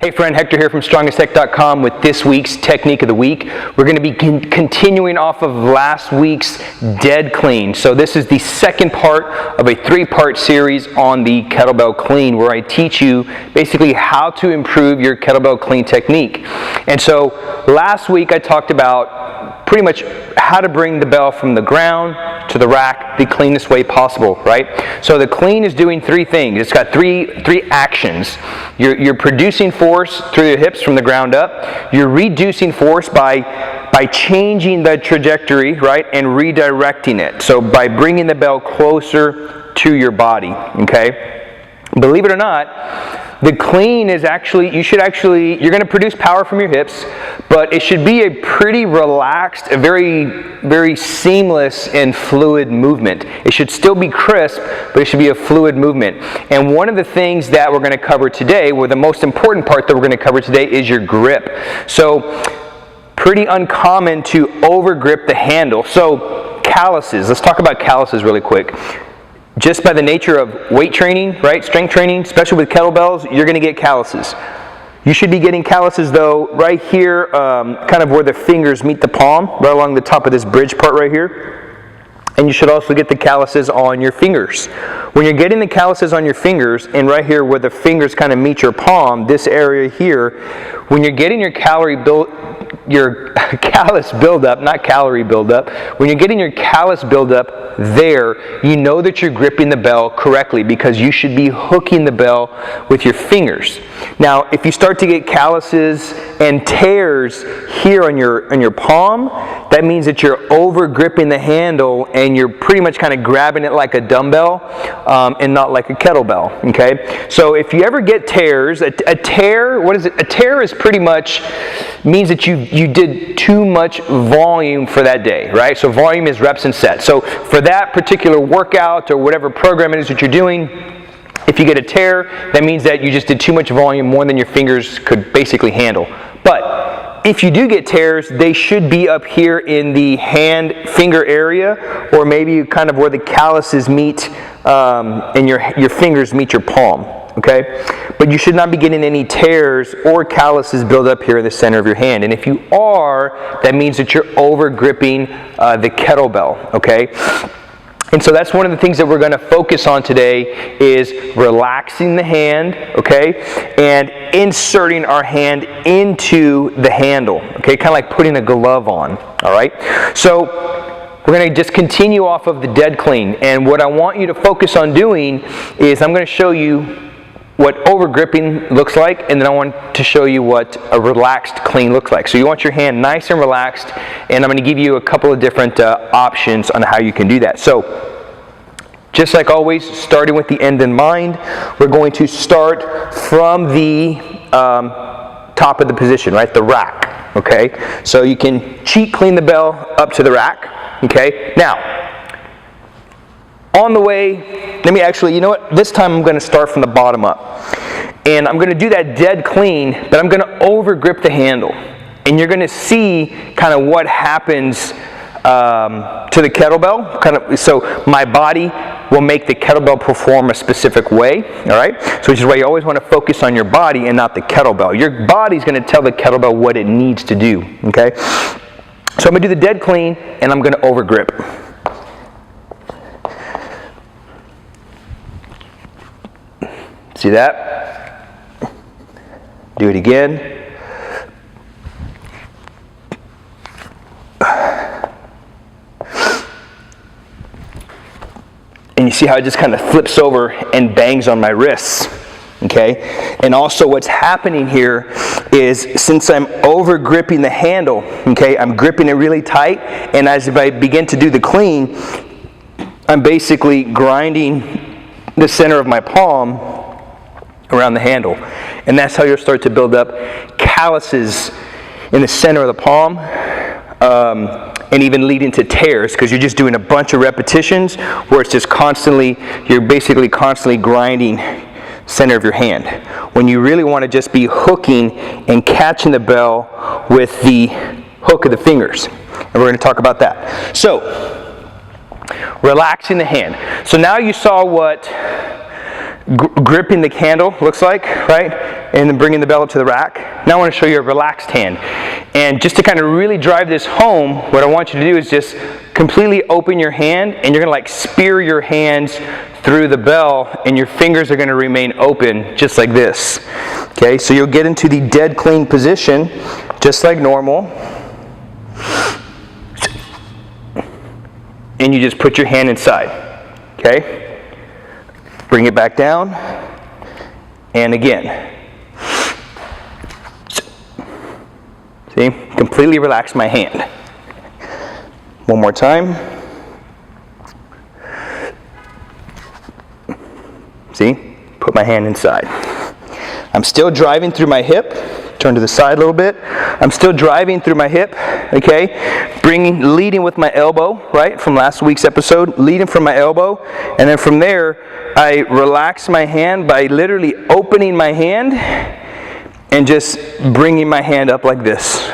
Hey friend, Hector here from StrongestTech.com with this week's Technique of the Week. We're going to be continuing off of last week's Dead Clean. So this is the second part of a three-part series on the kettlebell clean, where I teach you basically how to improve your kettlebell clean technique. And so last week I talked about pretty much how to bring the bell from the ground to the rack the cleanest way possible, right? So the clean is doing three things. It's got three actions. You're producing force through your hips from the ground up. You're reducing force by changing the trajectory, right, and redirecting it. So by bringing the bell closer to your body, okay? Believe it or not, the clean is actually, you're going to produce power from your hips, but it should be a pretty relaxed, a very, very seamless and fluid movement. It should still be crisp, but it should be a fluid movement. And one of the things that we're going to cover today, or the most important part that we're going to cover today, is your grip. So, pretty uncommon to overgrip the handle. So, calluses. Let's talk about calluses really quick. Just by the nature of weight training, right, strength training, especially with kettlebells, you're going to get calluses. You should be getting calluses though right here, kind of where the fingers meet the palm, right along the top of this bridge part right here. And you should also get the calluses on your fingers. When you're getting the calluses on your fingers, and right here where the fingers kind of meet your palm, this area here, when you're getting your your callus buildup, not calorie buildup, when you're getting your callus buildup there, you know that you're gripping the bell correctly, because you should be hooking the bell with your fingers. Now, if you start to get calluses and tears here on your palm, that means that you're over gripping the handle and you're pretty much kind of grabbing it like a dumbbell and not like a kettlebell, okay? So if you ever get tears, a tear, what is it? A tear is pretty much means that you did too much volume for that day, right? So volume is reps and sets. So for that particular workout or whatever program it is that you're doing, if you get a tear, that means that you just did too much volume, more than your fingers could basically handle. But if you do get tears, they should be up here in the hand-finger area, or maybe kind of where the calluses meet and your fingers meet your palm, okay? But you should not be getting any tears or calluses build up here in the center of your hand. And if you are, that means that you're over gripping the kettlebell, okay? And so that's one of the things that we're going to focus on today, is relaxing the hand, okay, and inserting our hand into the handle, okay, kind of like putting a glove on, all right? So we're going to just continue off of the dead clean, and what I want you to focus on doing is I'm going to show you what over gripping looks like, and then I want to show you what a relaxed clean looks like. So you want your hand nice and relaxed, and I'm going to give you a couple of different options on how you can do that. So just like always, starting with the end in mind, we're going to start from the top of the position, right, the rack, okay? So you can cheat clean the bell up to the rack, okay? Now, on the way, let me actually, you know what, this time I'm going to start from the bottom up. And I'm going to do that dead clean, but I'm going to over grip the handle. And you're going to see kind of what happens to the kettlebell. So my body will make the kettlebell perform a specific way, all right? So which is why you always want to focus on your body and not the kettlebell. Your body's going to tell the kettlebell what it needs to do, okay? So I'm going to do the dead clean, and I'm going to over grip. See that? Do it again. And you see how it just kind of flips over and bangs on my wrists, okay? And also what's happening here is, since I'm over gripping the handle, okay, I'm gripping it really tight, and as if I begin to do the clean, I'm basically grinding the center of my palm around the handle. And that's how you'll start to build up calluses in the center of the palm, and even leading to tears, because you're just doing a bunch of repetitions where it's just constantly, you're basically constantly grinding center of your hand, when you really want to just be hooking and catching the bell with the hook of the fingers. And we're going to talk about that. So, relaxing the hand. So now you saw what gripping the handle looks like, right? and then bringing the bell up to the rack. Now I want to show you a relaxed hand. And just to kind of really drive this home, what I want you to do is just completely open your hand, and you're going to like spear your hands through the bell, and your fingers are going to remain open just like this. Okay, so you'll get into the dead clean position just like normal. And you just put your hand inside. Okay? Bring it back down. And again. See? Completely relax my hand. One more time. See? Put my hand inside. I'm still driving through my hip. Turn to the side a little bit. I'm still driving through my hip, okay? Leading with my elbow, right? From last week's episode, leading from my elbow. And then from there, I relax my hand by literally opening my hand and just bringing my hand up like this.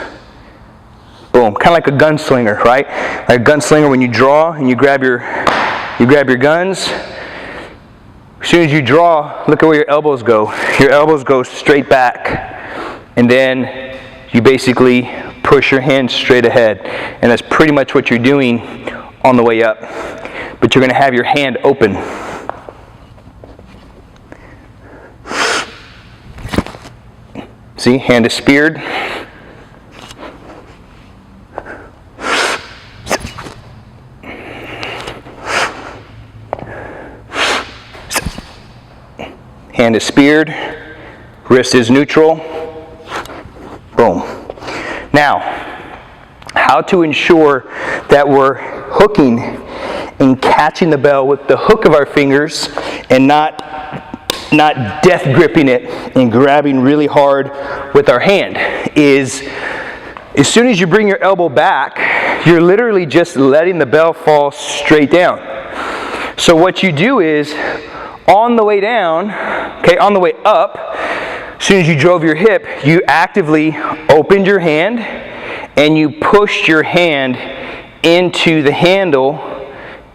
Boom, kind of like a gunslinger, right? Like a gunslinger when you draw and you grab your guns. As soon as you draw, look at where your elbows go. Your elbows go straight back. And then you basically push your hand straight ahead. And that's pretty much what you're doing on the way up. But you're going to have your hand open. See, hand is speared. Hand is speared. Wrist is neutral. Boom. Now, how to ensure that we're hooking and catching the bell with the hook of our fingers and not death gripping it and grabbing really hard with our hand is, as soon as you bring your elbow back, you're literally just letting the bell fall straight down. So what you do is, on the way down, okay, on the way up, as soon as you drove your hip, you actively opened your hand and you pushed your hand into the handle,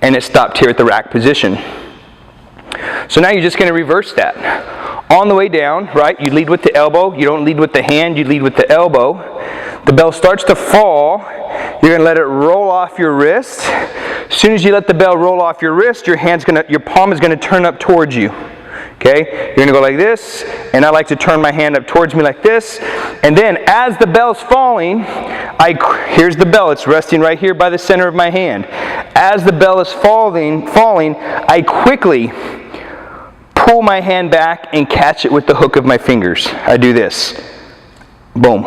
and it stopped here at the rack position. So now you're just going to reverse that. On the way down, right, you lead with the elbow. You don't lead with the hand, you lead with the elbow. The bell starts to fall. You're going to let it roll off your wrist. As soon as you let the bell roll off your wrist, your palm is going to turn up towards you. Okay, you're going to go like this, and I like to turn my hand up towards me like this. And then as the bell's falling, here's the bell. It's resting right here by the center of my hand. As the bell is falling, I quickly pull my hand back and catch it with the hook of my fingers. I do this. Boom.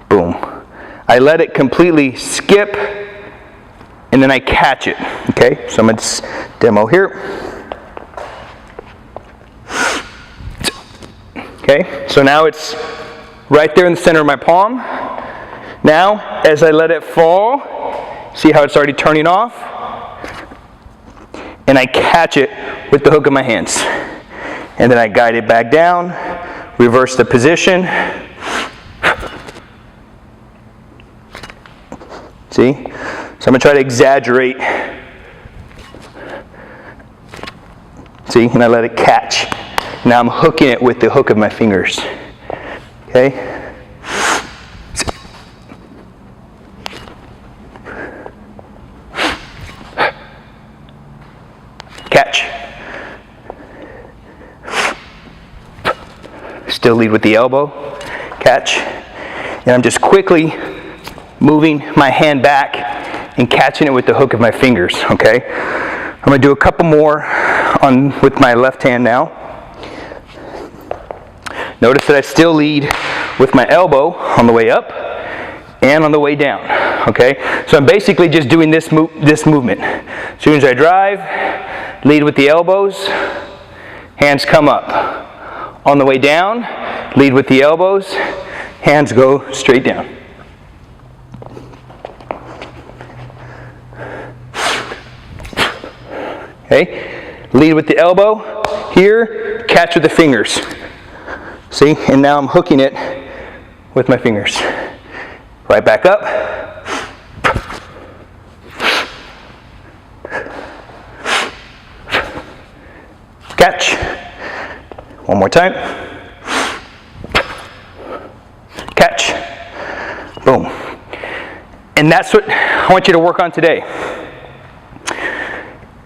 Boom. I let it completely skip, and then I catch it. Okay, so I'm going to demo here. Okay, so now it's right there in the center of my palm. Now, as I let it fall, see how it's already turning off? And I catch it with the hook of my hands. And then I guide it back down, reverse the position. See? So I'm going to try to exaggerate. See? And I let it catch. Now I'm hooking it with the hook of my fingers. Okay? Catch. Still lead with the elbow. Catch. And I'm just quickly moving my hand back and catching it with the hook of my fingers. Okay? I'm going to do a couple more with my left hand now. Notice that I still lead with my elbow on the way up and on the way down. Okay, so I'm basically just doing this movement. As soon as I drive, lead with the elbows, hands come up. On the way down, lead with the elbows, hands go straight down. Okay, lead with the elbow. Here, catch with the fingers. See, and now I'm hooking it with my fingers. Right back up. Catch. One more time. Catch. Boom. And that's what I want you to work on today.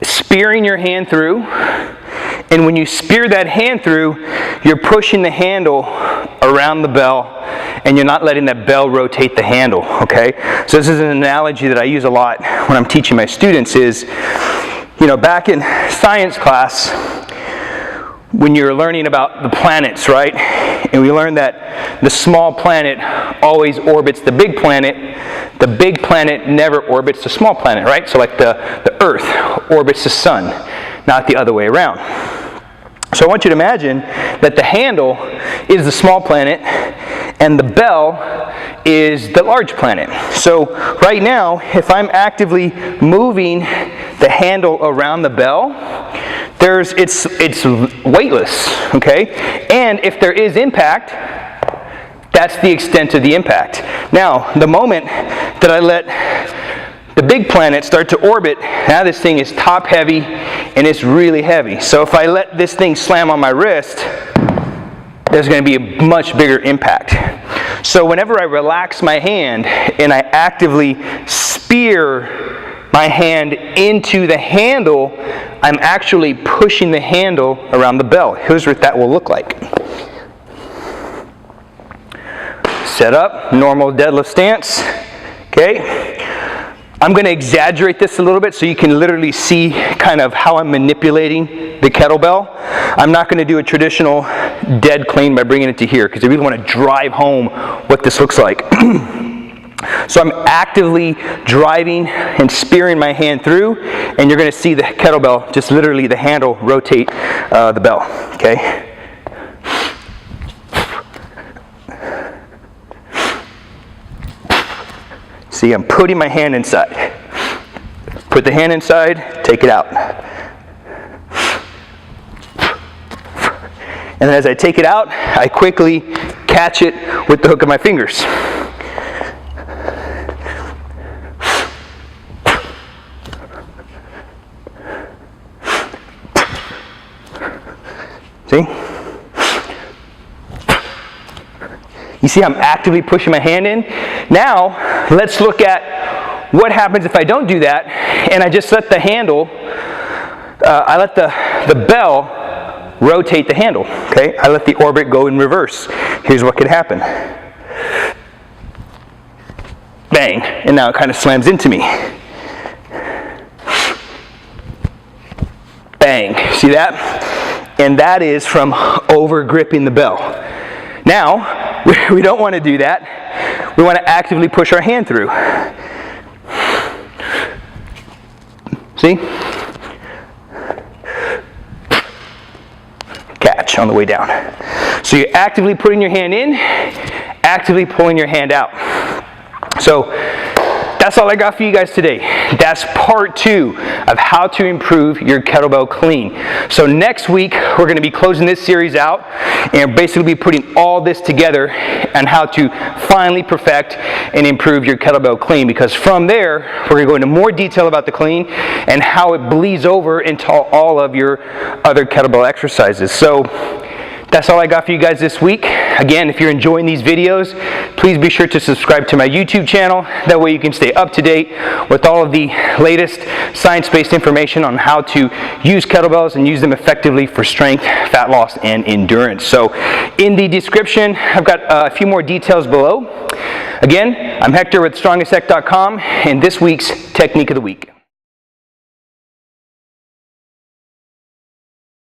Spearing your hand through. And when you spear that hand through, you're pushing the handle around the bell, and you're not letting that bell rotate the handle, okay? So this is an analogy that I use a lot when I'm teaching my students is, you know, back in science class, when you're learning about the planets, right? And we learned that the small planet always orbits the big planet never orbits the small planet, right? So like the Earth orbits the sun, not the other way around. So I want you to imagine that the handle is the small planet and the bell is the large planet. So right now, if I'm actively moving the handle around the bell, it's weightless, okay? And if there is impact, that's the extent of the impact. Now, the moment that I let the big planet start to orbit, now this thing is top heavy and it's really heavy. So if I let this thing slam on my wrist, there's going to be a much bigger impact. So whenever I relax my hand and I actively spear my hand into the handle, I'm actually pushing the handle around the bell. Here's what that will look like. Set up, normal deadlift stance. Okay. I'm going to exaggerate this a little bit so you can literally see kind of how I'm manipulating the kettlebell. I'm not going to do a traditional dead clean by bringing it to here because I really want to drive home what this looks like. So I'm actively driving and spearing my hand through, and you're going to see the kettlebell, just literally the handle rotate the bell. Okay. See, I'm putting my hand inside. Put the hand inside, take it out. And then as I take it out, I quickly catch it with the hook of my fingers. See? You see I'm actively pushing my hand in? Now, let's look at what happens if I don't do that and I just let the handle, I let the bell rotate the handle, okay? I let the orbit go in reverse. Here's what could happen. Bang, and now it kind of slams into me. Bang, see that? And that is from over gripping the bell. Now, we don't want to do that. We want to actively push our hand through. See? Catch on the way down. So you're actively putting your hand in, actively pulling your hand out. So that's all I got for you guys today. That's part 2 of how to improve your kettlebell clean. So next week, we're going to be closing this series out and basically be putting all this together on how to finally perfect and improve your kettlebell clean, because from there, we're going to go into more detail about the clean and how it bleeds over into all of your other kettlebell exercises. So that's all I got for you guys this week. Again, if you're enjoying these videos, please be sure to subscribe to my YouTube channel. That way you can stay up to date with all of the latest science-based information on how to use kettlebells and use them effectively for strength, fat loss, and endurance. So in the description, I've got a few more details below. Again, I'm Hector with StrongestHec.com and this week's Technique of the Week.